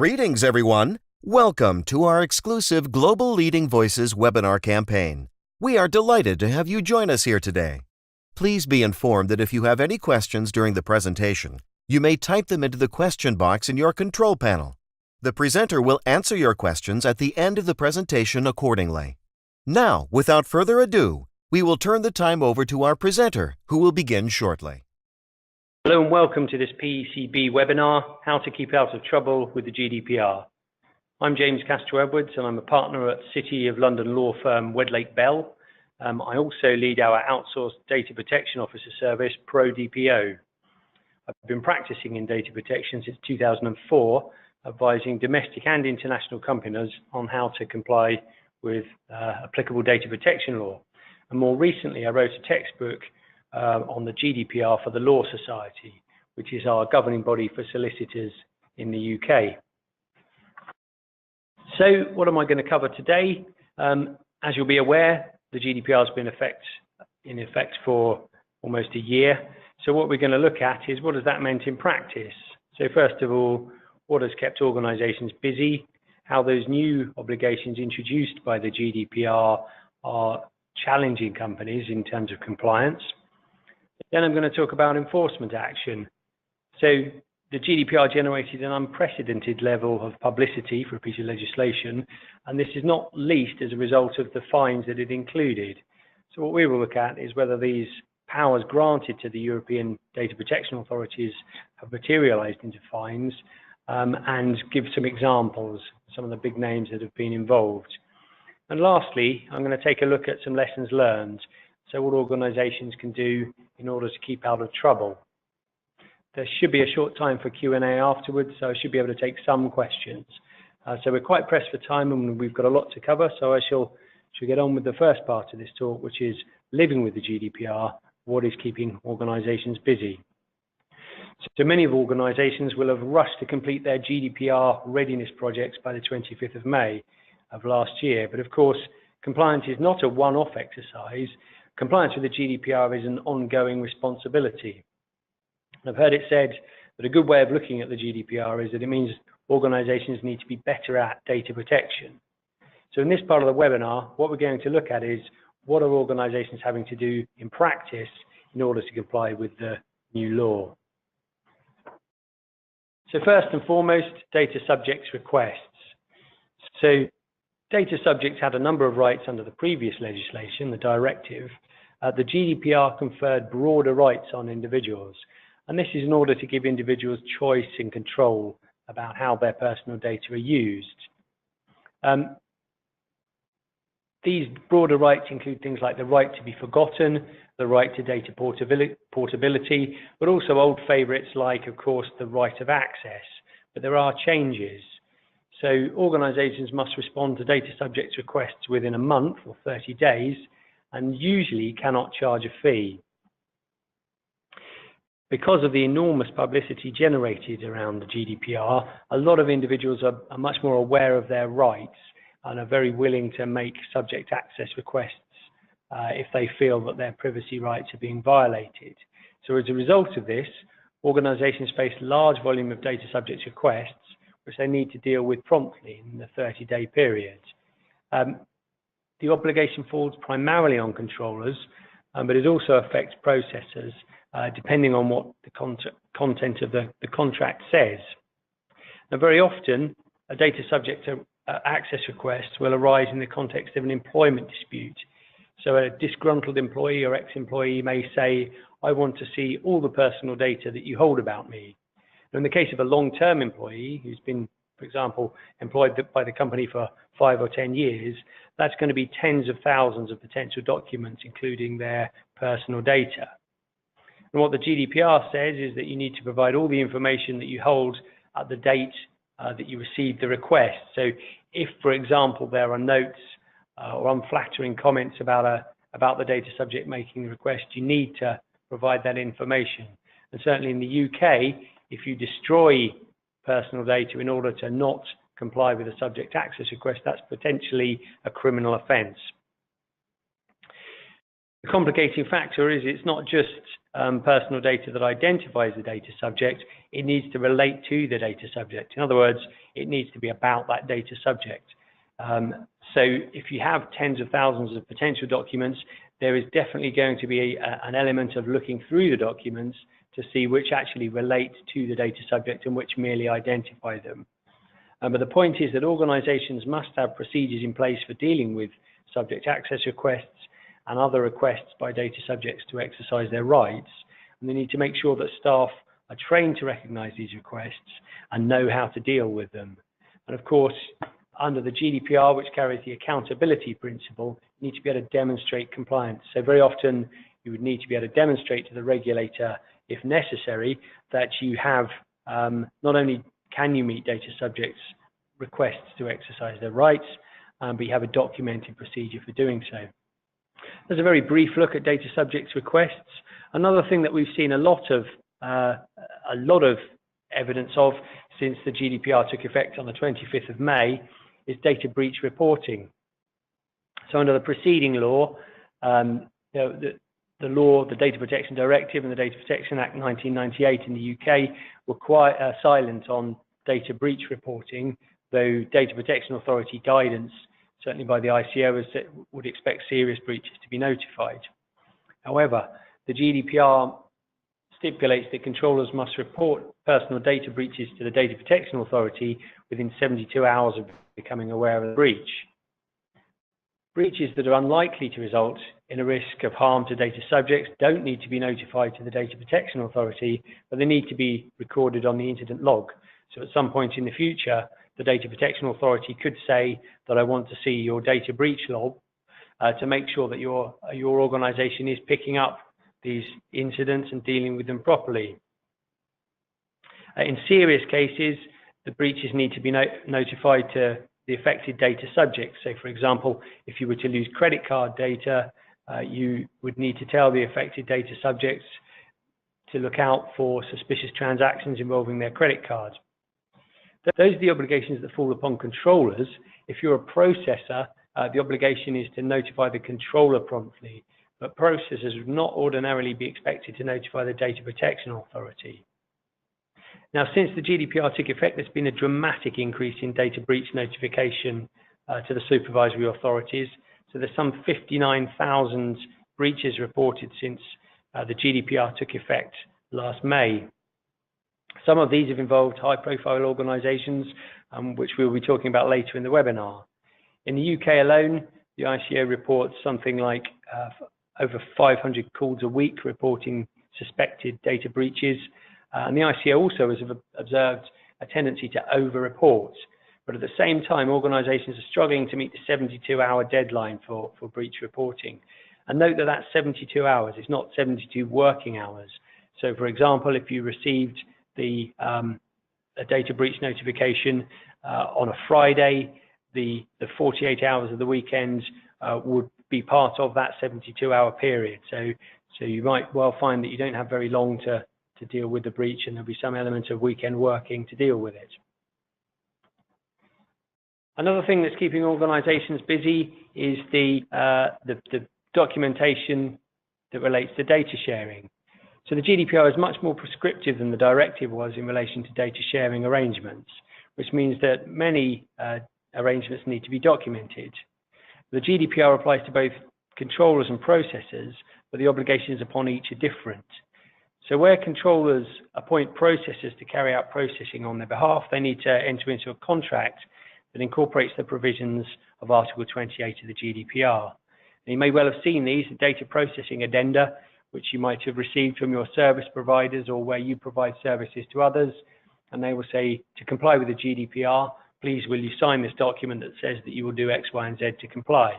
Greetings, everyone. Welcome to our exclusive Global Leading Voices webinar campaign. We are delighted to have you join us here today. Please be informed that if you have any questions during the presentation, you may type them into the question box in your control panel. The presenter will answer your questions at the end of the presentation accordingly. Now, without further ado, we will turn the time over to our presenter, who will begin shortly. Hello and welcome to this PCB webinar, How to Keep Out of Trouble with the GDPR. I'm James Castro-Edwards and I'm a partner at City of London law firm Wedlake Bell. I also lead our outsourced data protection officer service, ProDPO. I've been practicing in data protection since 2004, advising domestic and international companies on how to comply with applicable data protection law. And more recently, I wrote a textbook on the GDPR for the Law Society, which is our governing body for solicitors in the UK. So what am I going to cover today? As you'll be aware, the GDPR has been in effect for almost a year. So what we're going to look at is what has that meant in practice. So first of all, what has kept organisations busy, how those new obligations introduced by the GDPR are challenging companies in terms of compliance. Then I'm going to talk about enforcement action. So the GDPR generated an unprecedented level of publicity for a piece of legislation, and this is not least as a result of the fines that it included. So what we will look at is whether these powers granted to the European data protection authorities have materialized into fines, and give some examples, some of the big names that have been involved. And lastly, I'm going to take a look at some lessons learned. So what organisations can do in order to keep out of trouble. There should be a short time for Q&A afterwards, so I should be able to take some questions. So we're quite pressed for time and we've got a lot to cover, so I shall get on with the first part of this talk, which is living with the GDPR, what is keeping organisations busy. So many of organisations will have rushed to complete their GDPR readiness projects by the 25th of May of last year, but of course, compliance is not a one-off exercise. Compliance with the GDPR is an ongoing responsibility. I've heard it said that a good way of looking at the GDPR is that it means organisations need to be better at data protection. So in this part of the webinar, what we're going to look at is what are organisations having to do in practice in order to comply with the new law. So first and foremost, data subjects requests. So data subjects had a number of rights under the previous legislation, the directive. The GDPR conferred broader rights on individuals, and this is in order to give individuals choice and control about how their personal data are used. These broader rights include things like the right to be forgotten, the right to data portability, but also old favourites like, of course, the right of access. But there are changes. So organisations must respond to data subjects requests within a month or 30 days, and usually cannot charge a fee. Because of the enormous publicity generated around the GDPR, a lot of individuals are much more aware of their rights and are very willing to make subject access requests if they feel that their privacy rights are being violated. So as a result of this, organisations face large volume of data subject requests, which they need to deal with promptly in the 30-day period. The obligation falls primarily on controllers, but it also affects processors, depending on what the content of the contract says. Now, very often, a data subject access request will arise in the context of an employment dispute. So a disgruntled employee or ex-employee may say, I want to see all the personal data that you hold about me. Now, in the case of a long-term employee who's been, for example, employed by the company for 5 or 10 years, that's going to be tens of thousands of potential documents, including their personal data. And what the GDPR says is that you need to provide all the information that you hold at the date that you received the request. So if, for example, there are notes or unflattering comments about the data subject making the request, you need to provide that information. And certainly in the UK, if you destroy personal data in order to not comply with a subject access request, that's potentially a criminal offence. The complicating factor is it's not just personal data that identifies the data subject, it needs to relate to the data subject. In other words, it needs to be about that data subject. So if you have tens of thousands of potential documents, there is definitely going to be an element of looking through the documents to see which actually relate to the data subject and which merely identify them. But the point is that organizations must have procedures in place for dealing with subject access requests and other requests by data subjects to exercise their rights. And they need to make sure that staff are trained to recognize these requests and know how to deal with them. And of course, under the GDPR, which carries the accountability principle, you need to be able to demonstrate compliance. So very often you would need to be able to demonstrate to the regulator, if necessary, that you have not only can you meet data subjects' requests to exercise their rights, but you have a documented procedure for doing so. There's a very brief look at data subjects' requests. Another thing that we've seen a lot of evidence of since the GDPR took effect on the 25th of May is data breach reporting. So under the preceding law, the Data Protection Directive and the Data Protection Act 1998 in the UK were quite silent on data breach reporting, though Data Protection Authority guidance, certainly by the ICO, would expect serious breaches to be notified. However, the GDPR stipulates that controllers must report personal data breaches to the Data Protection Authority within 72 hours of becoming aware of the breach. Breaches that are unlikely to result in a risk of harm to data subjects don't need to be notified to the Data Protection Authority, but they need to be recorded on the incident log. So at some point in the future, the Data Protection Authority could say that I want to see your data breach log to make sure that your organization is picking up these incidents and dealing with them properly. In serious cases, the breaches need to be notified to the affected data subjects. So for example, if you were to lose credit card data, you would need to tell the affected data subjects to look out for suspicious transactions involving their credit cards. Those are the obligations that fall upon controllers. If you're a processor, the obligation is to notify the controller promptly, but processors would not ordinarily be expected to notify the Data Protection Authority. Now, since the GDPR took effect, there's been a dramatic increase in data breach notification to the supervisory authorities. So there's some 59,000 breaches reported since the GDPR took effect last May. Some of these have involved high-profile organizations, which we'll be talking about later in the webinar. In the UK alone, the ICO reports something like over 500 calls a week reporting suspected data breaches. And the ICO also has observed a tendency to over-report. But at the same time, organizations are struggling to meet the 72-hour deadline for breach reporting. And note that that's 72 hours. It's not 72 working hours. So for example, if you received a data breach notification on a Friday, the 48 hours of the weekend would be part of that 72-hour period. So you might well find that you don't have very long to deal with the breach, and there'll be some element of weekend working to deal with it. Another thing that's keeping organizations busy is the documentation that relates to data sharing. So the GDPR is much more prescriptive than the directive was in relation to data sharing arrangements, which means that many arrangements need to be documented. The GDPR applies to both controllers and processors, but the obligations upon each are different. So where controllers appoint processors to carry out processing on their behalf, they need to enter into a contract that incorporates the provisions of Article 28 of the GDPR. And you may well have seen these, the data processing addenda, which you might have received from your service providers or where you provide services to others. And they will say, to comply with the GDPR, please will you sign this document that says that you will do X, Y, and Z to comply.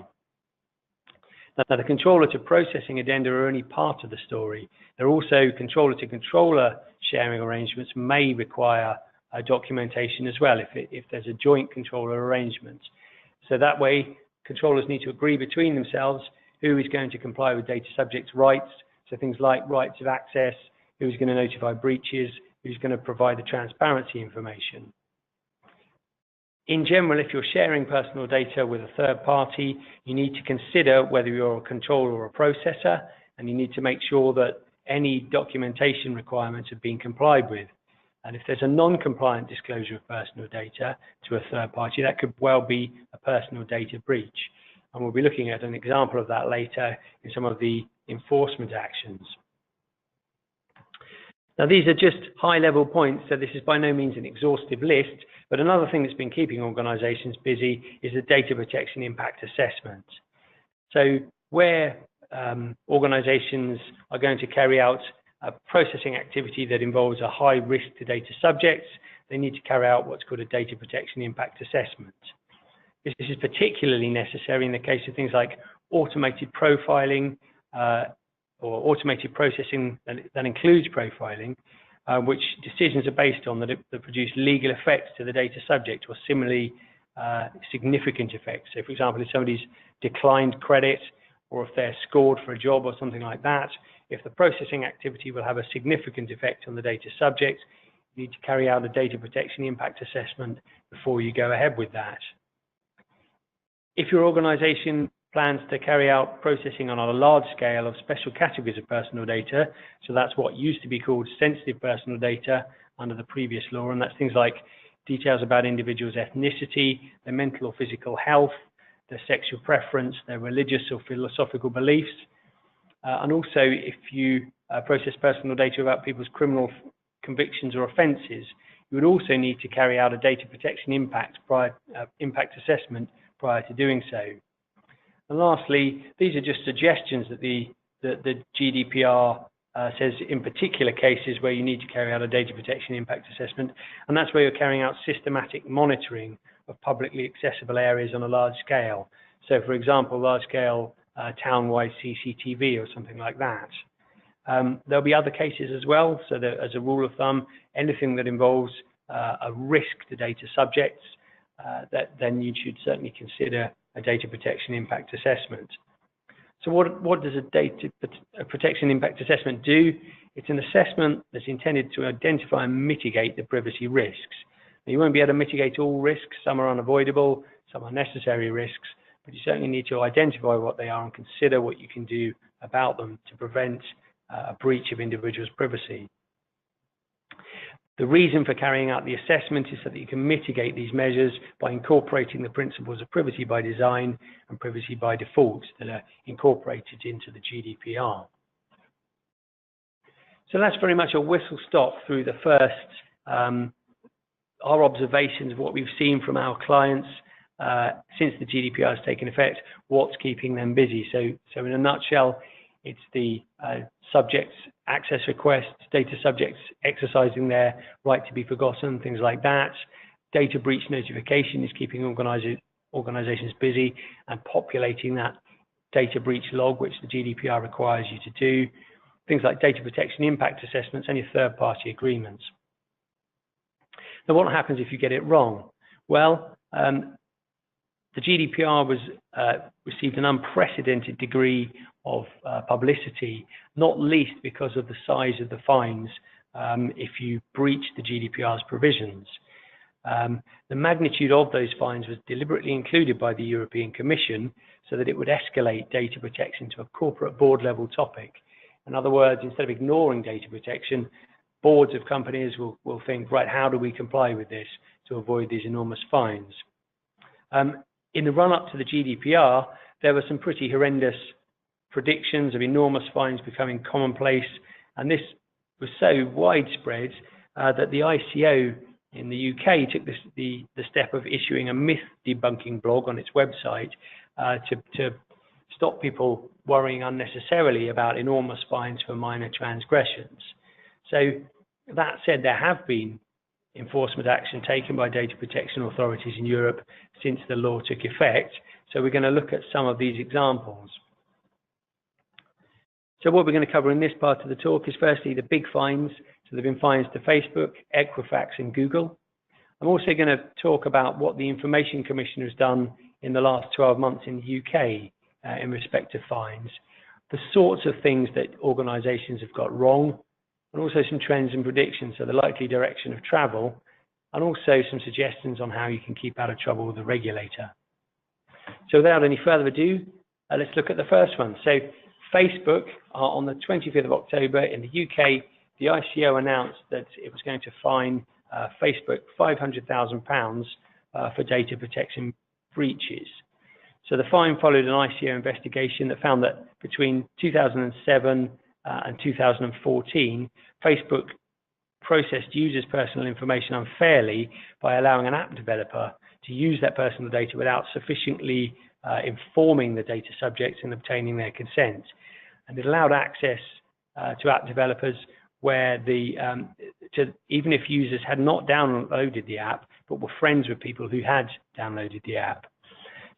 Now, the controller to processing addenda are only part of the story. There are also controller to controller sharing arrangements may require documentation as well if there's a joint controller arrangement. So that way, controllers need to agree between themselves who is going to comply with data subjects' rights. So things like rights of access, who's going to notify breaches, who's going to provide the transparency information. In general, if you're sharing personal data with a third party, you need to consider whether you're a controller or a processor, and you need to make sure that any documentation requirements have been complied with. And if there's a non-compliant disclosure of personal data to a third party, that could well be a personal data breach. And we'll be looking at an example of that later in some of the enforcement actions. Now, these are just high-level points, so this is by no means an exhaustive list, but another thing that's been keeping organizations busy is the data protection impact assessment. So where organizations are going to carry out a processing activity that involves a high risk to data subjects, they need to carry out what's called a data protection impact assessment. This is particularly necessary in the case of things like automated profiling or automated processing that includes profiling, which decisions are based on that produce legal effects to the data subject or similarly significant effects. So, for example, if somebody's declined credit or if they're scored for a job or something like that, if the processing activity will have a significant effect on the data subject, you need to carry out a data protection impact assessment before you go ahead with that. If your organization plans to carry out processing on a large scale of special categories of personal data, so that's what used to be called sensitive personal data under the previous law, and that's things like details about individuals' ethnicity, their mental or physical health, their sexual preference, their religious or philosophical beliefs, and also if you process personal data about people's criminal convictions or offences, you would also need to carry out a data protection impact assessment prior to doing so. And lastly, these are just suggestions that the GDPR says in particular cases where you need to carry out a data protection impact assessment, and that's where you're carrying out systematic monitoring of publicly accessible areas on a large scale. So, for example, large-scale town-wide CCTV or something like that. There'll be other cases as well, so that as a rule of thumb, anything that involves a risk to data subjects, then you should certainly consider a data protection impact assessment. So what does a data protection impact assessment do? It's an assessment that's intended to identify and mitigate the privacy risks. Now, you won't be able to mitigate all risks. Some are unavoidable, some are necessary risks, but you certainly need to identify what they are and consider what you can do about them to prevent a breach of individuals' privacy. The reason for carrying out the assessment is so that you can mitigate these measures by incorporating the principles of privacy by design and privacy by default that are incorporated into the GDPR. So that's very much a whistle-stop through the first, our observations of what we've seen from our clients since the GDPR has taken effect, what's keeping them busy. So in a nutshell, it's the subjects access requests, data subjects exercising their right to be forgotten, things like that. Data breach notification is keeping organizations busy and populating that data breach log, which the GDPR requires you to do. Things like data protection impact assessments and your third-party agreements. Now, what happens if you get it wrong? Well, the GDPR received an unprecedented degree of publicity, not least because of the size of the fines if you breach the GDPR's provisions. The magnitude of those fines was deliberately included by the European Commission so that it would escalate data protection to a corporate board level topic. In other words, instead of ignoring data protection, boards of companies will think, right, how do we comply with this to avoid these enormous fines? In the run-up to the GDPR, there were some pretty horrendous predictions of enormous fines becoming commonplace, and this was so widespread that the ICO in the UK took the step of issuing a myth debunking blog on its website to stop people worrying unnecessarily about enormous fines for minor transgressions. So that said, there have been enforcement action taken by data protection authorities in Europe since the law took effect. So we're going to look at some of these examples. So what we're going to cover in this part of the talk is firstly the big fines. So there have been fines to Facebook, Equifax and Google. I'm also going to talk about what the Information Commission has done in the last 12 months in the UK in respect to fines, the sorts of things that organisations have got wrong, and also some trends and predictions, so the likely direction of travel, and also some suggestions on how you can keep out of trouble with the regulator. So without any further ado, let's look at the first one. So Facebook, on the 25th of October in the UK, the ICO announced that it was going to fine Facebook £500,000 for data protection breaches. So the fine followed an ICO investigation that found that between 2007 and 2014, Facebook processed users' personal information unfairly by allowing an app developer to use that personal data without sufficiently informing the data subjects and obtaining their consent. And it allowed access to app developers where even if users had not downloaded the app, but were friends with people who had downloaded the app.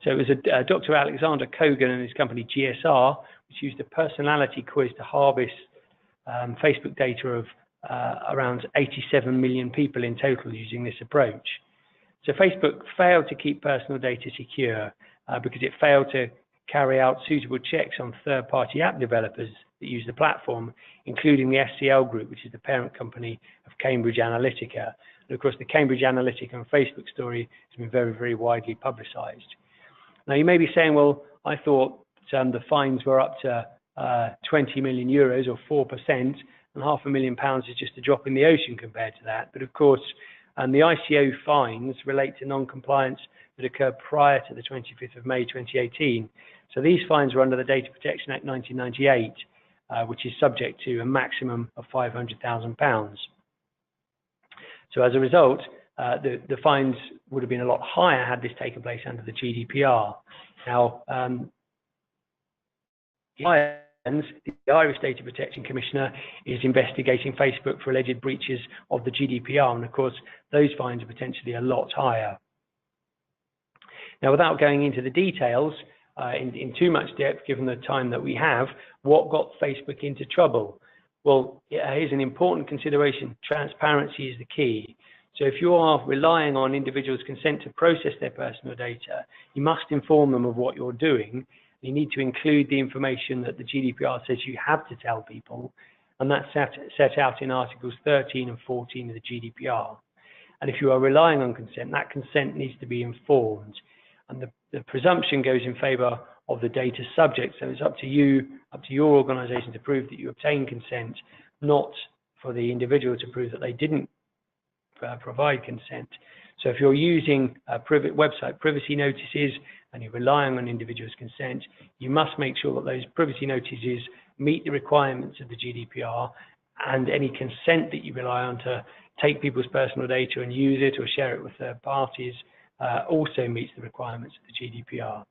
So it was Dr. Alexander Kogan and his company GSR, which used a personality quiz to harvest Facebook data of around 87 million people in total using this approach. So Facebook failed to keep personal data secure because it failed to carry out suitable checks on third-party app developers that use the platform, including the SCL Group, which is the parent company of Cambridge Analytica. And of course, the Cambridge Analytica and Facebook story has been very, very widely publicized. Now, you may be saying, well, I thought the fines were up to 20 million euros or 4%, and £500,000 is just a drop in the ocean compared to that. But of course, the ICO fines relate to non-compliance that occurred prior to the 25th of May 2018. So these fines were under the Data Protection Act 1998, which is subject to a maximum of £500,000. So as a result, the fines would have been a lot higher had this taken place under the GDPR. Now, the Irish Data Protection Commissioner is investigating Facebook for alleged breaches of the GDPR, and of course, those fines are potentially a lot higher. Now, without going into the details in too much depth, given the time that we have, what got Facebook into trouble? Well, here's an important consideration. Transparency is the key. So if you are relying on individuals' consent to process their personal data, you must inform them of what you're doing. You need to include the information that the GDPR says you have to tell people, and that's set out in Articles 13 and 14 of the GDPR. And if you are relying on consent, that consent needs to be informed. And the presumption goes in favor of the data subject. So it's up to you, up to your organization to prove that you obtained consent, not for the individual to prove that they didn't provide consent. So if you're using website privacy notices and you're relying on individuals' consent, you must make sure that those privacy notices meet the requirements of the GDPR, and any consent that you rely on to take people's personal data and use it or share it with third parties also meets the requirements of the GDPR.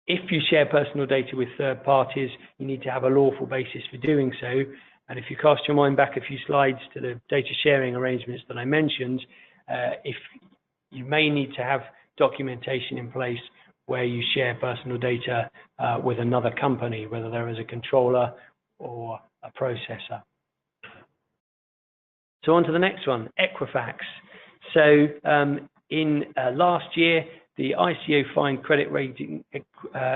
If you share personal data with third parties, you need to have a lawful basis for doing so. And if you cast your mind back a few slides to the data sharing arrangements that I mentioned, if you may need to have documentation in place where you share personal data with another company, whether there is a controller or a processor. So on to the next one, Equifax. So in last year, the ICO fined credit rating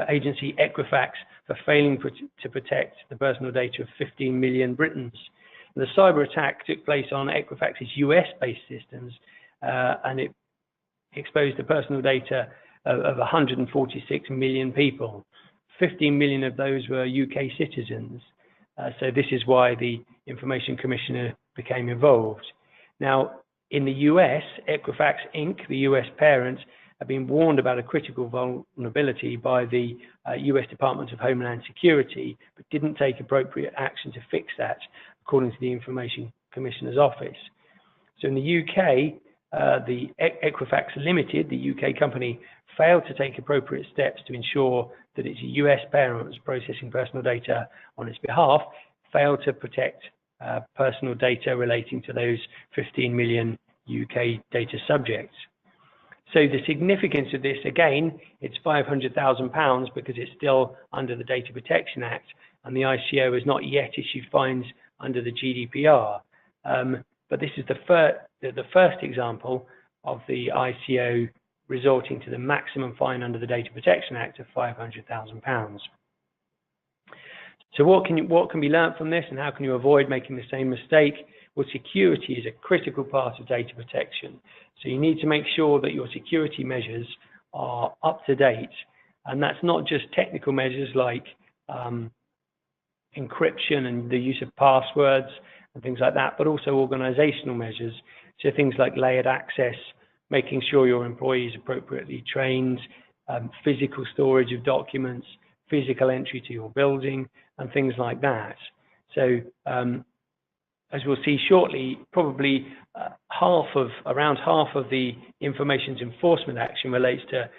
agency Equifax for failing to protect the personal data of 15 million Britons. And the cyber attack took place on Equifax's US-based systems, and it exposed the personal data of 146 million people. 15 million of those were UK citizens. So this is why the Information Commissioner became involved. Now, in the US, Equifax Inc., the US parent, have been warned about a critical vulnerability by the US Department of Homeland Security, but didn't take appropriate action to fix that, according to the Information Commissioner's office. So in the UK, the Equifax Limited, the UK company, failed to take appropriate steps to ensure that its US parent was processing personal data on its behalf, failed to protect personal data relating to those 15 million UK data subjects. So the significance of this, again, it's £500,000 because it's still under the Data Protection Act, and the ICO has not yet issued fines under the GDPR. But this is the first example of the ICO resorting to the maximum fine under the Data Protection Act of £500,000. So what can be learned from this, and how can you avoid making the same mistake? Well, security is a critical part of data protection. So you need to make sure that your security measures are up to date. And that's not just technical measures like encryption and the use of passwords and things like that, but also organizational measures. So things like layered access, making sure your employee is appropriately trained, physical storage of documents, physical entry to your building, and things like that. So as we'll see shortly, probably around half of the information enforcement action relates to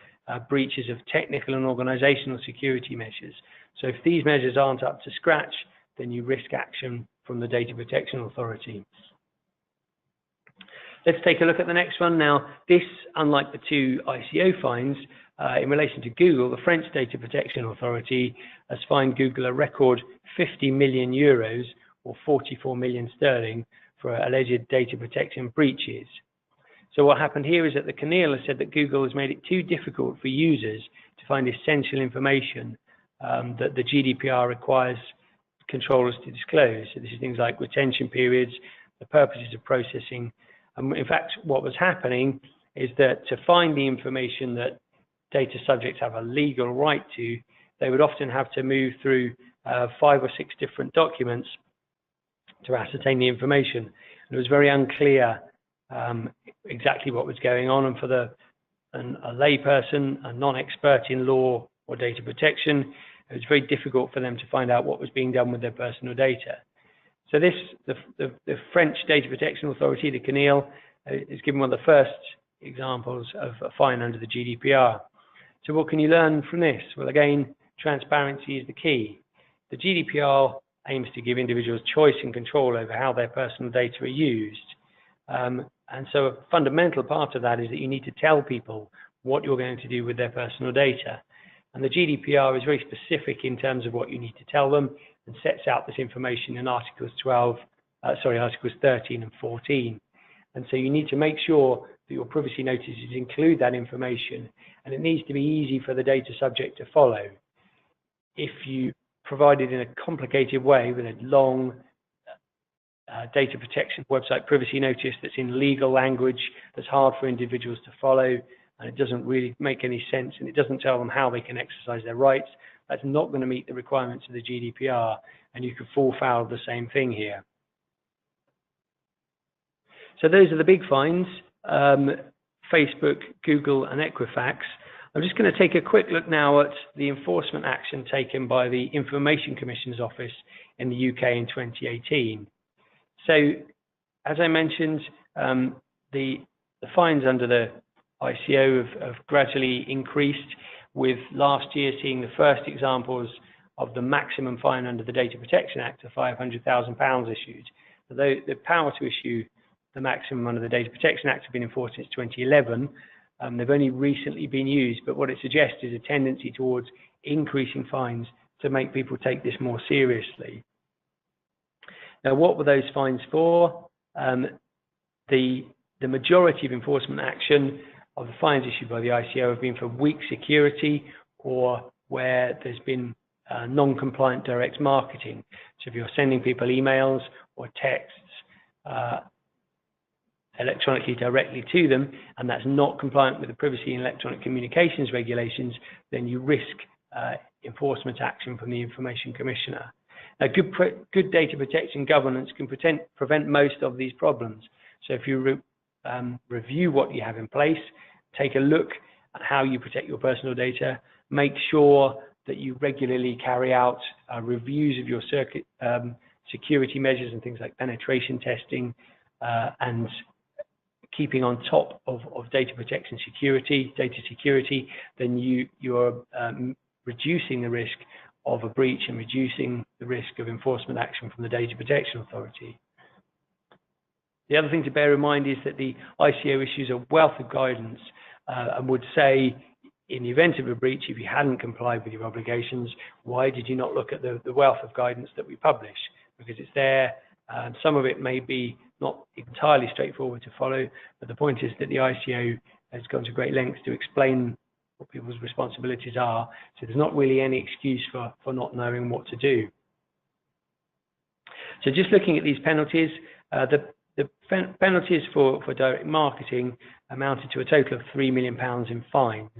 breaches of technical and organizational security measures. So if these measures aren't up to scratch, then you risk action from the Data Protection Authority. Let's take a look at the next one. Now, this, unlike the two ICO fines, in relation to Google, the French Data Protection Authority has fined Google a record 50 million euros or 44 million sterling for alleged data protection breaches. So what happened here is that the CNIL has said that Google has made it too difficult for users to find essential information that the GDPR requires controllers to disclose. So this is things like retention periods, the purposes of processing. In fact, what was happening is that to find the information that data subjects have a legal right to, they would often have to move through 5 or 6 different documents to ascertain the information. And it was very unclear exactly what was going on, and for a layperson, a non-expert in law or data protection, it was very difficult for them to find out what was being done with their personal data. So the French Data Protection Authority, the CNIL, is given one of the first examples of a fine under the GDPR. So what can you learn from this? Well, again, transparency is the key. The GDPR aims to give individuals choice and control over how their personal data are used. And so a fundamental part of that is that you need to tell people what you're going to do with their personal data. And the GDPR is very specific in terms of what you need to tell them and sets out this information in Articles 13 and 14. And so you need to make sure that your privacy notices include that information, and it needs to be easy for the data subject to follow. If you provide it in a complicated way with a long data protection website privacy notice that's in legal language, that's hard for individuals to follow, and it doesn't really make any sense, and it doesn't tell them how they can exercise their rights, that's not going to meet the requirements of the GDPR, and you could fall foul of the same thing here. So those are the big fines, Facebook, Google, and Equifax. I'm just going to take a quick look now at the enforcement action taken by the Information Commissioner's Office in the UK in 2018. So, as I mentioned, the fines under the ICO have gradually increased, with last year seeing the first examples of the maximum fine under the Data Protection Act of £500,000 issued. Although the power to issue the maximum under the Data Protection Act have been enforced since 2011, they've only recently been used, but what it suggests is a tendency towards increasing fines to make people take this more seriously. Now, what were those fines for? The majority of enforcement action of the fines issued by the ICO have been for weak security or where there's been non-compliant direct marketing. So if you're sending people emails or texts electronically directly to them, and that's not compliant with the Privacy and Electronic Communications regulations, then you risk enforcement action from the Information Commissioner. Now, good data protection governance can prevent most of these problems. So if you review what you have in place, take a look at how you protect your personal data, make sure that you regularly carry out reviews of your security measures and things like penetration testing, and keeping on top of data protection data security, then you are reducing the risk of a breach and reducing the risk of enforcement action from the Data Protection Authority. The other thing to bear in mind is that the ICO issues a wealth of guidance and would say, in the event of a breach, if you hadn't complied with your obligations, why did you not look at the wealth of guidance that we publish? Because it's there. Some of it may be not entirely straightforward to follow, but the point is that the ICO has gone to great lengths to explain what people's responsibilities are, so there's not really any excuse for not knowing what to do. So just looking at these penalties, the penalties for direct marketing amounted to a total of £3 million in fines.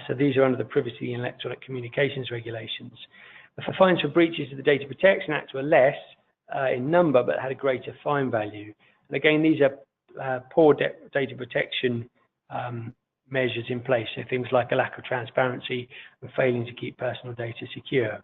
So these are under the Privacy and Electronic Communications regulations. The fines for breaches of the Data Protection Act were less in number, but had a greater fine value. And again, these are poor data protection measures in place, so things like a lack of transparency and failing to keep personal data secure.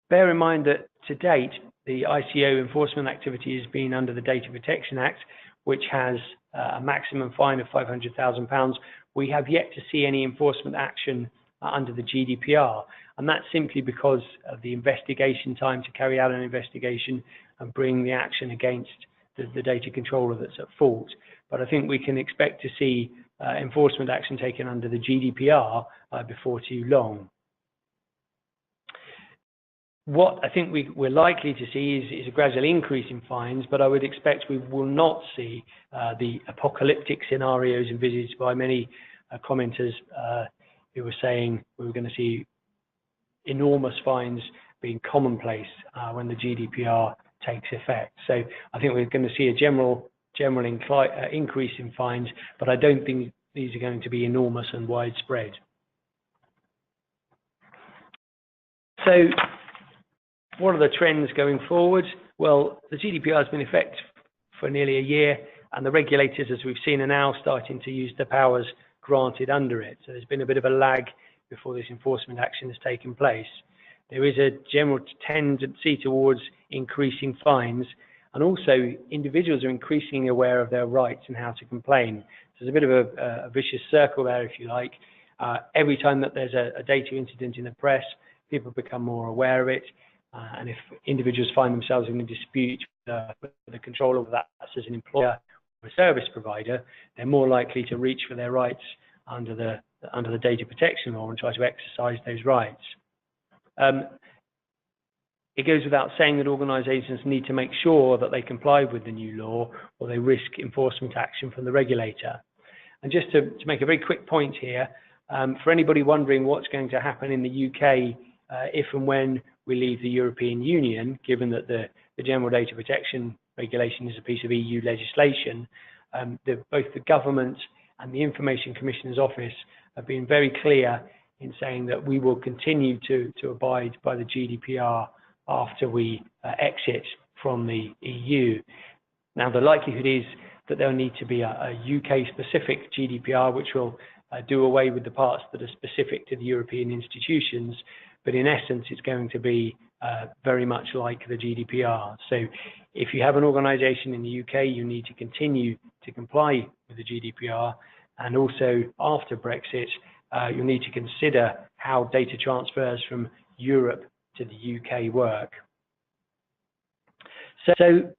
Bear in mind that to date, the ICO enforcement activity has been under the Data Protection Act, which has a maximum fine of £500,000. We have yet to see any enforcement action under the GDPR, and that's simply because of the investigation time to carry out an investigation and bring the action against the data controller that's at fault. But I think we can expect to see enforcement action taken under the GDPR before too long. What I think we're likely to see is a gradual increase in fines, but I would expect we will not see the apocalyptic scenarios envisaged by many commenters who were saying we were going to see enormous fines being commonplace when the GDPR takes effect. So I think we're going to see a general increase in fines, but I don't think these are going to be enormous and widespread. So what are the trends going forward? Well, the GDPR has been in effect for nearly a year, and the regulators, as we've seen, are now starting to use the powers granted under it. So there's been a bit of a lag before this enforcement action has taken place. There is a general tendency towards increasing fines, and also individuals are increasingly aware of their rights and how to complain. So there's a bit of a vicious circle there, if you like. Every time that there's a data incident in the press, people become more aware of it. And if individuals find themselves in a dispute with the controller, whether that's as an employer or a service provider, they're more likely to reach for their rights under the data protection law and try to exercise those rights. It goes without saying that organisations need to make sure that they comply with the new law, or they risk enforcement action from the regulator. And just to make a very quick point here, for anybody wondering what's going to happen in the UK if and when we leave the European Union, given that the General Data Protection Regulation is a piece of EU legislation, both the government and the Information Commissioner's Office have been very clear in saying that we will continue to abide by the GDPR after we exit from the EU. Now, the likelihood is that there'll need to be a UK-specific GDPR, which will do away with the parts that are specific to the European institutions, but in essence, it's going to be very much like the GDPR. So if you have an organisation in the UK, you need to continue to comply with the GDPR, and also after Brexit, you'll need to consider how data transfers from Europe to the UK work. So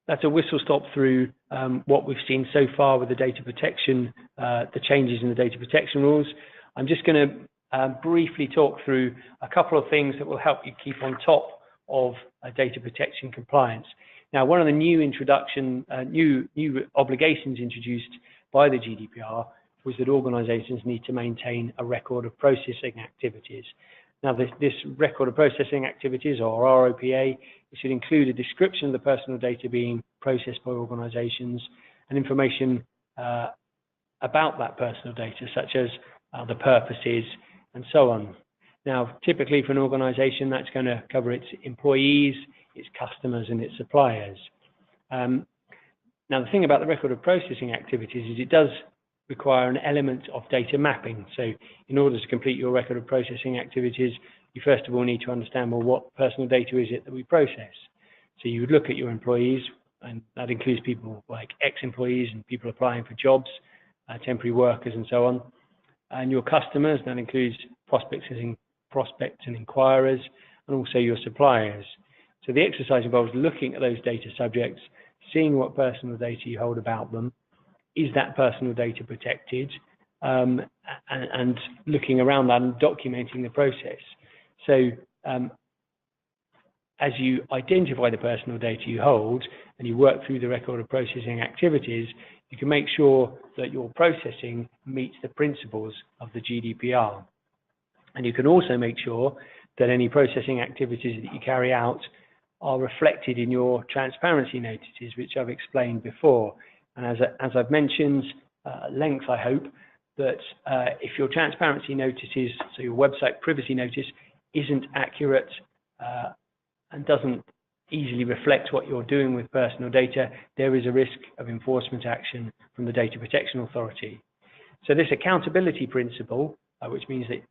that's a whistle-stop through what we've seen so far with the data protection, the changes in the data protection rules. I'm just going to briefly talk through a couple of things that will help you keep on top of data protection compliance. Now, one of the new new obligations introduced by the GDPR was that organisations need to maintain a record of processing activities. Now, this record of processing activities, or ROPA, it should include a description of the personal data being processed by organisations and information about that personal data, such as the purposes and so on. Now, typically for an organisation, that's going to cover its employees, its customers, and its suppliers. Now, the thing about the record of processing activities is it does require an element of data mapping. So in order to complete your record of processing activities, you first of all need to understand, well, what personal data is it that we process? So you would look at your employees, and that includes people like ex-employees and people applying for jobs, temporary workers and so on. And your customers, that includes prospects and inquirers, and also your suppliers. So the exercise involves looking at those data subjects, seeing what personal data you hold about them. Is that personal data protected? And looking around that and documenting the process. So as you identify the personal data you hold and you work through the record of processing activities, you can make sure that your processing meets the principles of the GDPR. And you can also make sure that any processing activities that you carry out are reflected in your transparency notices, which I've explained before. And as I've mentioned at length, I hope, that if your transparency notices, so your website privacy notice, isn't accurate and doesn't easily reflect what you're doing with personal data, there is a risk of enforcement action from the Data Protection Authority. So this accountability principle, which means that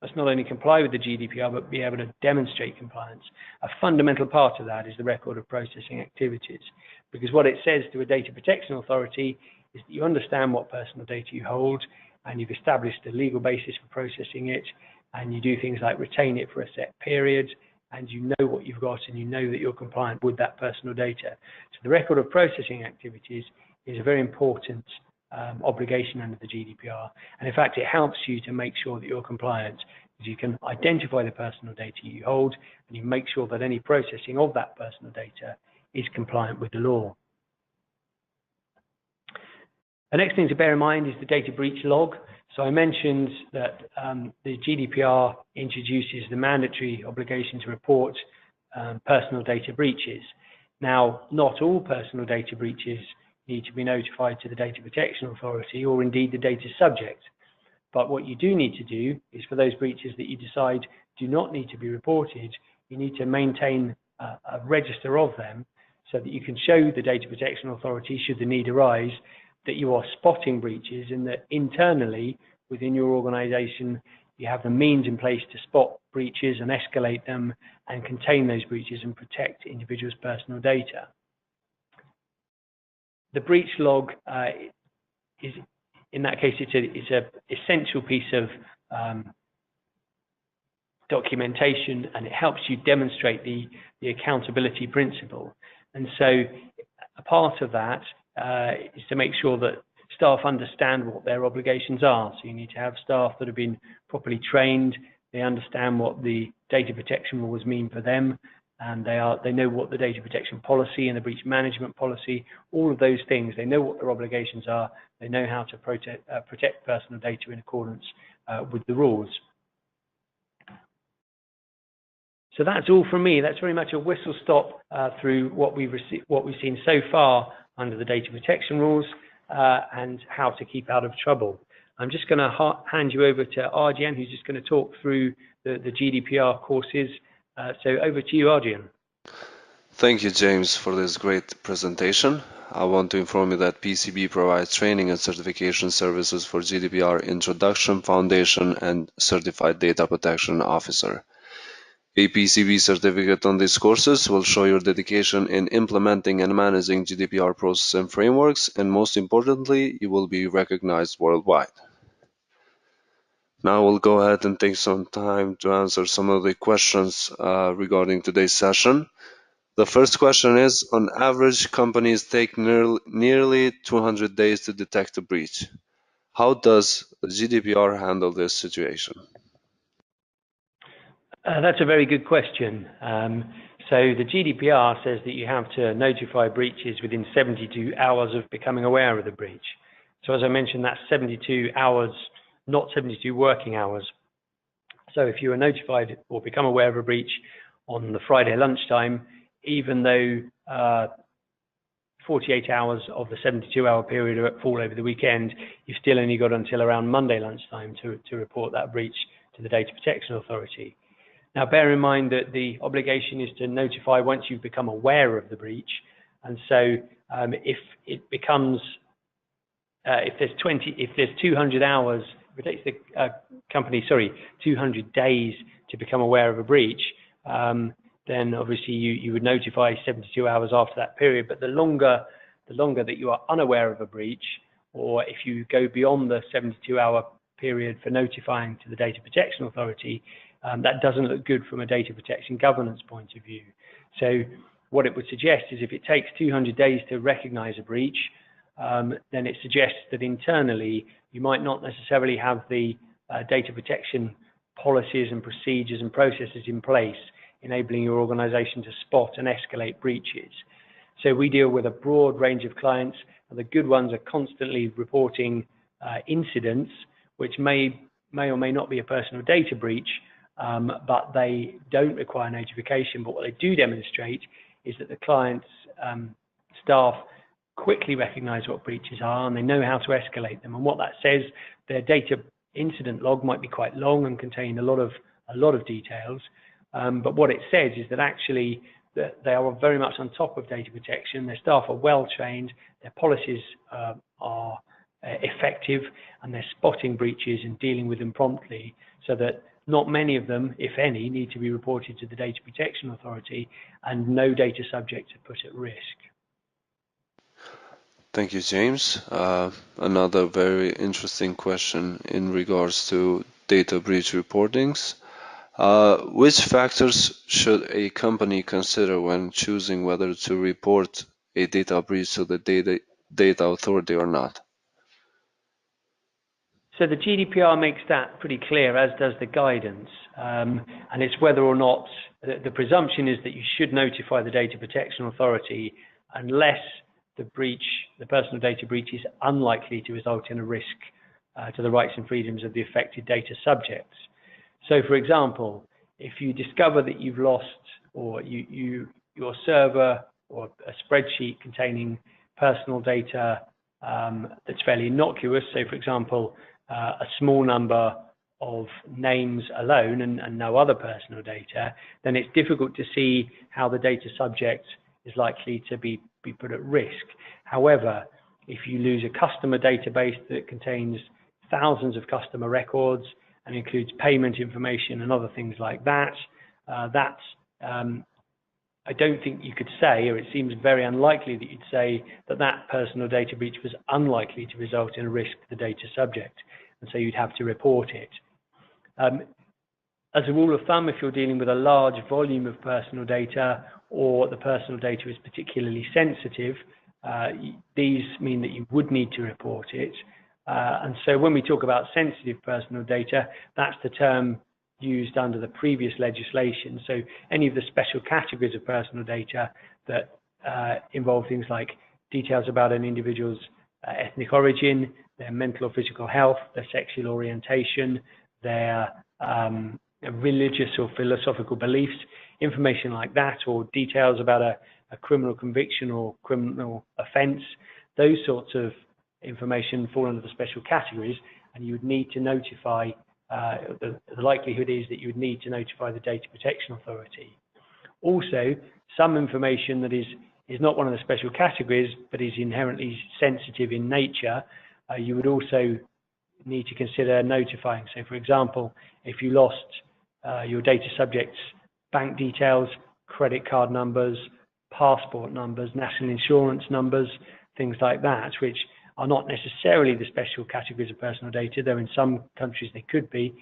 must not only comply with the GDPR, but be able to demonstrate compliance. A fundamental part of that is the record of processing activities, because what it says to a Data Protection Authority is that you understand what personal data you hold, and you've established a legal basis for processing it, and you do things like retain it for a set period, and you know what you've got, and you know that you're compliant with that personal data. So the record of processing activities is a very important obligation under the GDPR, and in fact it helps you to make sure that you're compliant, because you can identify the personal data you hold, and you make sure that any processing of that personal data is compliant with the law. The next thing to bear in mind is the data breach log. So I mentioned that the GDPR introduces the mandatory obligation to report personal data breaches. Now, not all personal data breaches need to be notified to the Data Protection Authority, or indeed the data subject. But what you do need to do is, for those breaches that you decide do not need to be reported, you need to maintain a register of them so that you can show the Data Protection Authority, should the need arise, that you are spotting breaches, and that internally within your organization you have the means in place to spot breaches and escalate them and contain those breaches and protect individuals' personal data. The breach log is, in that case, it's an essential piece of documentation, and it helps you demonstrate the accountability principle. And so a part of that is to make sure that staff understand what their obligations are. So you need to have staff that have been properly trained, they understand what the data protection rules mean for them, and they know what the data protection policy and the breach management policy, all of those things, they know what their obligations are, they know how to protect personal data in accordance with the rules. So that's all from me. That's very much a whistle stop through what we've seen so far under the data protection rules and how to keep out of trouble. I'm just going to hand you over to Arjan, who's just going to talk through the GDPR courses. So over to you, Arjan. Thank you, James, for this great presentation. I want to inform you that PCB provides training and certification services for GDPR Introduction, Foundation, and Certified Data Protection Officer. A PCB certificate on these courses will show your dedication in implementing and managing GDPR processes and frameworks, and most importantly, you will be recognized worldwide. Now we'll go ahead and take some time to answer some of the questions regarding today's session. The first question is, on average, companies take nearly 200 days to detect a breach. How does the GDPR handle this situation? That's a very good question. So the GDPR says that you have to notify breaches within 72 hours of becoming aware of the breach. So as I mentioned, that's 72 hours, not 72 working hours. So if you are notified or become aware of a breach on the Friday lunchtime, even though 48 hours of the 72-hour period fall over the weekend, you've still only got until around Monday lunchtime to report that breach to the Data Protection Authority. Now, bear in mind that the obligation is to notify once you've become aware of the breach. And so if it becomes, if there's 200 hours, if it takes the company, 200 days to become aware of a breach, then obviously you would notify 72 hours after that period. But the longer that you are unaware of a breach, or if you go beyond the 72-hour period for notifying to the Data Protection Authority, that doesn't look good from a data protection governance point of view. So what it would suggest is, if it takes 200 days to recognize a breach, then it suggests that internally you might not necessarily have the data protection policies and procedures and processes in place, enabling your organization to spot and escalate breaches. So we deal with a broad range of clients, and the good ones are constantly reporting incidents which may or may not be a personal data breach, but they don't require notification. But what they do demonstrate is that the client's staff quickly recognize what breaches are, and they know how to escalate them. And what that says, their data incident log might be quite long and contain a lot of a lot of details. But what it says is that actually that they are very much on top of data protection. Their staff are well trained, their policies are effective, and they're spotting breaches and dealing with them promptly, so that not many of them, if any, need to be reported to the Data Protection Authority, and no data subjects are put at risk. Thank you, James. Another very interesting question in regards to data breach reportings. Which factors should a company consider when choosing whether to report a data breach to the data authority or not? So the GDPR makes that pretty clear, as does the guidance. And it's whether or not, the presumption is that you should notify the Data Protection Authority unless the personal data breach is unlikely to result in a risk to the rights and freedoms of the affected data subjects. So, for example, if you discover that you've lost, or your server or a spreadsheet containing personal data that's fairly innocuous, so for example, a small number of names alone and no other personal data, then it's difficult to see how the data subject is likely to be put at risk. However, if you lose a customer database that contains thousands of customer records and includes payment information and other things like that, I don't think you could say, or it seems very unlikely that you'd say that personal data breach was unlikely to result in a risk to the data subject, and so you'd have to report it. As a rule of thumb, if you're dealing with a large volume of personal data, or the personal data is particularly sensitive, these mean that you would need to report it. And so when we talk about sensitive personal data, that's the term used under the previous legislation. So any of the special categories of personal data that involve things like details about an individual's ethnic origin, their mental or physical health, their sexual orientation, their religious or philosophical beliefs, information like that, or details about a criminal conviction or criminal offence, those sorts of information fall under the special categories, and you would need to notify, the likelihood is that you would need to notify the Data Protection Authority. Also, some information that is not one of the special categories but is inherently sensitive in nature, you would also need to consider notifying. So for example, if you lost your data subject's bank details, credit card numbers, passport numbers, national insurance numbers, things like that, which are not necessarily the special categories of personal data, though in some countries they could be.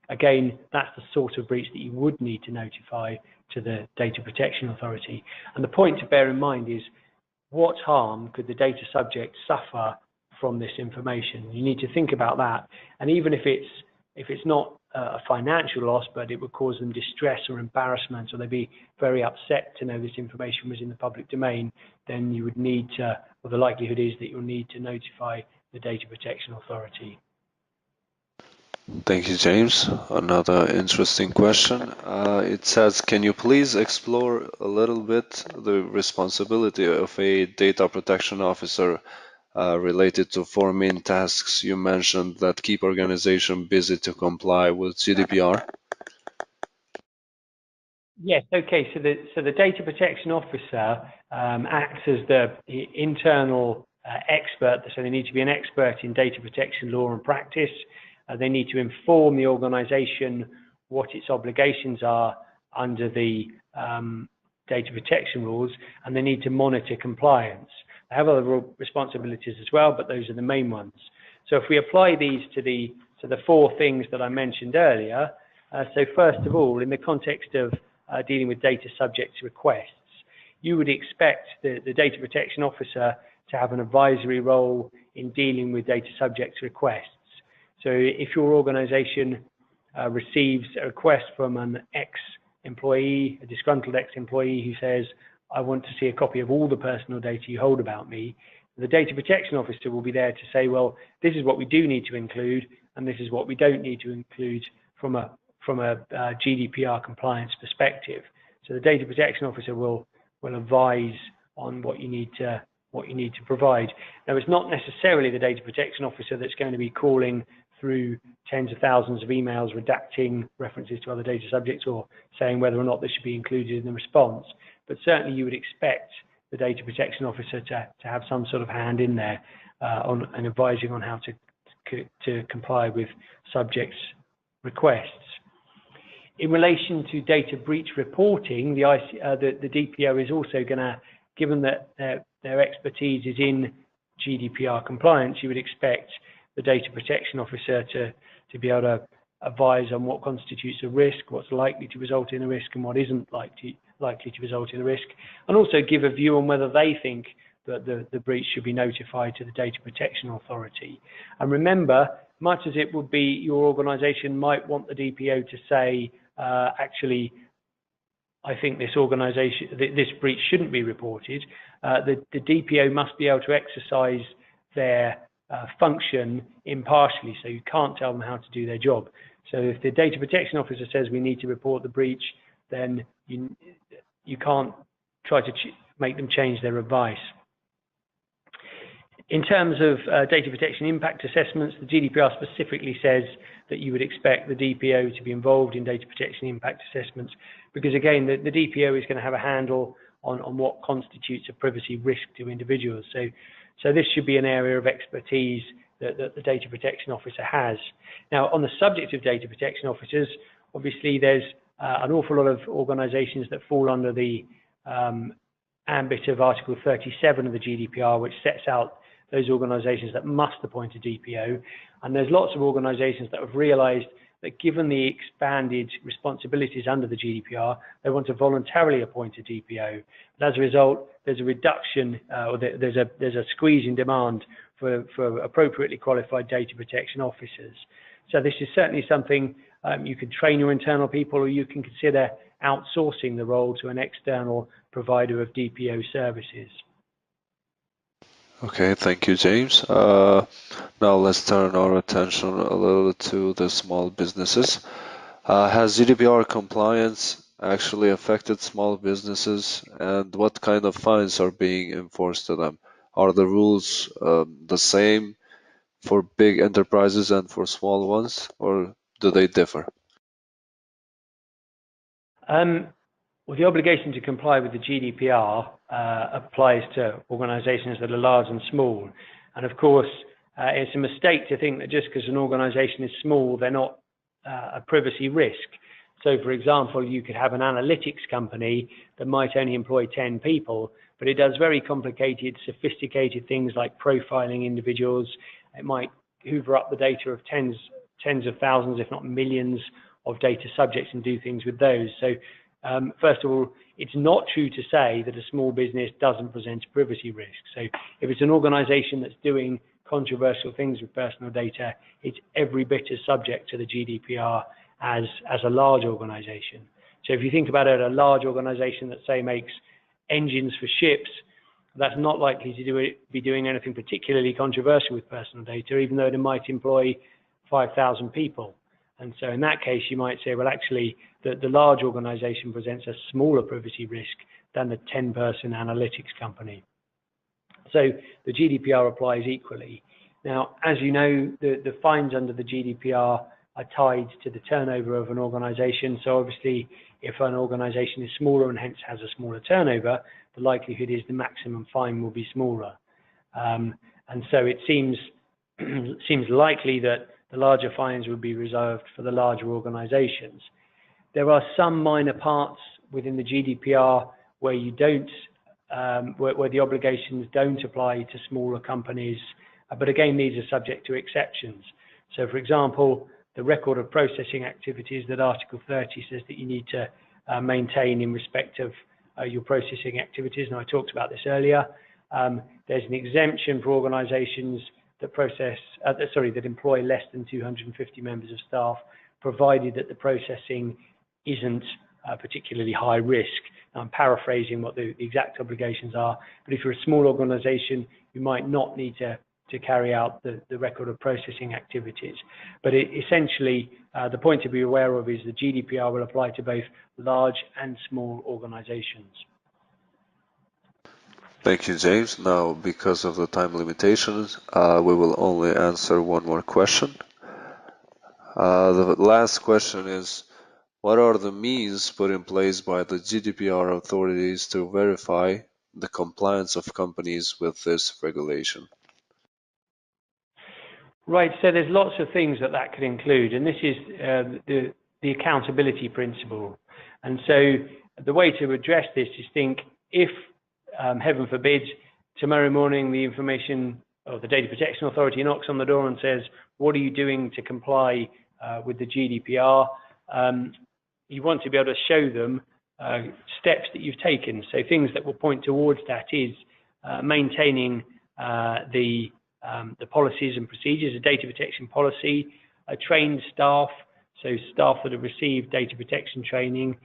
Again, that's the sort of breach that you would need to notify to the Data Protection Authority. And the point to bear in mind is, what harm could the data subject suffer from this information? You need to think about that. And even if it's not a financial loss, but it would cause them distress or embarrassment, or they'd be very upset to know this information was in the public domain, then you would need to, or the likelihood is that you'll need to notify the Data Protection Authority. Thank you, James. Another interesting question. It says, can you please explore a little bit the responsibility of a data protection officer related to 4 main tasks you mentioned that keep organizations busy to comply with GDPR? Yes, okay, so the Data Protection Officer acts as the internal expert, so they need to be an expert in data protection law and practice. They need to inform the organization what its obligations are under the data protection rules, and they need to monitor compliance. They have other responsibilities as well, but those are the main ones. So if we apply these to the 4 things that I mentioned earlier, so first of all, in the context of dealing with data subject requests, you would expect the Data Protection Officer to have an advisory role in dealing with data subject requests. So if your organization receives a request from an ex-employee, a disgruntled ex-employee who says, I want to see a copy of all the personal data you hold about me, the Data Protection Officer will be there to say, well, this is what we do need to include, and this is what we don't need to include from a GDPR compliance perspective. So the Data Protection Officer will advise on what you need to provide. Now, it's not necessarily the Data Protection Officer that's going to be calling through tens of thousands of emails redacting references to other data subjects or saying whether or not this should be included in the response. But certainly you would expect the data protection officer to have some sort of hand in there on and advising on how to comply with subjects' requests. In relation to data breach reporting, the DPO is also going to, given that their expertise is in GDPR compliance, you would expect the data protection officer to be able to advise on what constitutes a risk, what's likely to result in a risk, and what isn't likely to result in a risk, and also give a view on whether they think that the breach should be notified to the data protection authority. And remember, much as it would be your organization might want the DPO to say, actually, I think this breach shouldn't be reported, the DPO must be able to exercise their function impartially, so you can't tell them how to do their job. So if the data protection officer says we need to report the breach, then you can't try to make them change their advice. In terms of data protection impact assessments, the GDPR specifically says that you would expect the DPO to be involved in data protection impact assessments because, again, the DPO is going to have a handle on what constitutes a privacy risk to individuals. So this should be an area of expertise that the data protection officer has. Now, on the subject of data protection officers, obviously there's an awful lot of organizations that fall under the ambit of Article 37 of the GDPR, which sets out those organizations that must appoint a DPO. And there's lots of organizations that have realized that given the expanded responsibilities under the GDPR, they want to voluntarily appoint a DPO. But as a result, there's a reduction, or there's a squeeze in demand for appropriately qualified data protection officers. So this is certainly something you can train your internal people, or you can consider outsourcing the role to an external provider of DPO services. Okay, thank you, James. Now let's turn our attention a little to the small businesses. Has GDPR compliance actually affected small businesses, and what kind of fines are being enforced to them? Are the rules the same for big enterprises and for small ones, or do they differ? Well, the obligation to comply with the GDPR applies to organizations that are large and small. And of course, it's a mistake to think that just because an organization is small, they're not a privacy risk. So for example, you could have an analytics company that might only employ 10 people, but it does very complicated, sophisticated things like profiling individuals. It might hoover up the data of tens of thousands, if not millions, of data subjects and do things with those. So first of all, it's not true to say that a small business doesn't present a privacy risk. So if it's an organization that's doing controversial things with personal data, it's every bit as subject to the GDPR as a large organization. So if you think about it, a large organization that, say, makes engines for ships, that's not likely to be doing anything particularly controversial with personal data, even though it might employ 5,000 people. And so in that case, you might say, well, actually, the large organization presents a smaller privacy risk than the 10-person analytics company. So the GDPR applies equally. Now, as you know, the fines under the GDPR are tied to the turnover of an organization. So obviously, if an organization is smaller and hence has a smaller turnover, the likelihood is the maximum fine will be smaller. And so it seems likely that the larger fines would be reserved for the larger organizations. There are some minor parts within the GDPR where you don't, where the obligations don't apply to smaller companies, but again, these are subject to exceptions. So for example, the record of processing activities that Article 30 says that you need to maintain in respect of your processing activities, and I talked about this earlier. There's an exemption for organizations that that employ less than 250 members of staff, provided that the processing isn't particularly high risk. I'm paraphrasing what the exact obligations are, but if you're a small organization, you might not need to carry out the record of processing activities. But essentially, the point to be aware of is the GDPR will apply to both large and small organizations. Thank you, James. Now, because of the time limitations, we will only answer one more question. The last question is, what are the means put in place by the GDPR authorities to verify the compliance of companies with this regulation? Right, so there's lots of things that could include, and this is the accountability principle. And so the way to address this is think if, heaven forbid, tomorrow morning the information or the Data Protection Authority knocks on the door and says, what are you doing to comply with the GDPR? You want to be able to show them steps that you've taken. So things that will point towards that is maintaining the policies and procedures, a data protection policy, trained staff, so staff that have received data protection training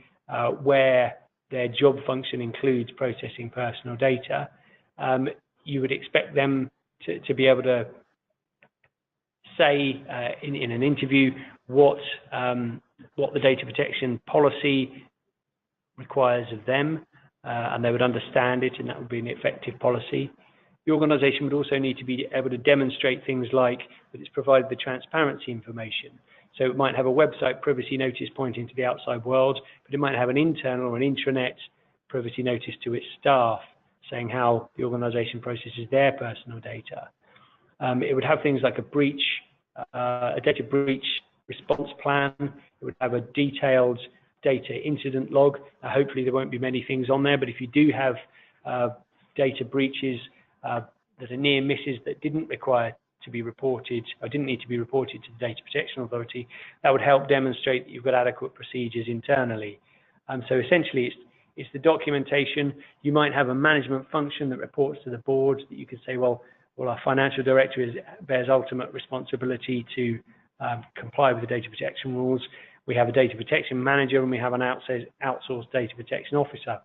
where their job function includes processing personal data. You would expect them to be able to say in an interview what the data protection policy requires of them, and they would understand it, and that would be an effective policy. The organisation would also need to be able to demonstrate things like that it's provided the transparency information. So it might have a website privacy notice pointing to the outside world, but it might have an internal or an intranet privacy notice to its staff saying how the organisation processes their personal data. It would have things like a data breach response plan. It would have a detailed data incident log. Hopefully there won't be many things on there, but if you do have data breaches that are near misses that didn't require to be reported or didn't need to be reported to the Data Protection Authority, that would help demonstrate that you've got adequate procedures internally. So essentially it's the documentation. You might have a management function that reports to the board that you could say, well, our financial director bears ultimate responsibility to comply with the data protection rules. We have a data protection manager and we have an outsourced data protection officer,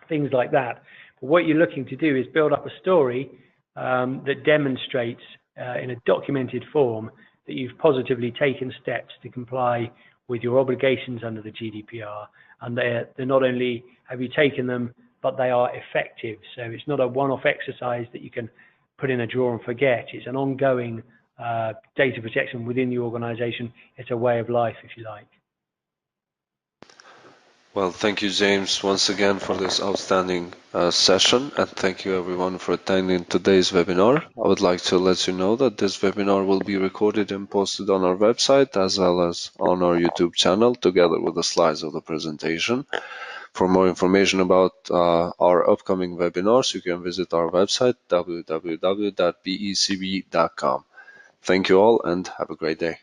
things like that. But what you're looking to do is build up a story that demonstrates in a documented form that you've positively taken steps to comply with your obligations under the GDPR, and they're not only have you taken them, but they are effective. So it's not a one-off exercise that you can put in a drawer and forget. It's an ongoing data protection within the organization. It's a way of life, if you like. Well, thank you, James, once again for this outstanding session, and thank you everyone for attending today's webinar. I would like to let you know that this webinar will be recorded and posted on our website as well as on our YouTube channel together with the slides of the presentation. For more information about our upcoming webinars, you can visit our website www.becb.com. Thank you all and have a great day.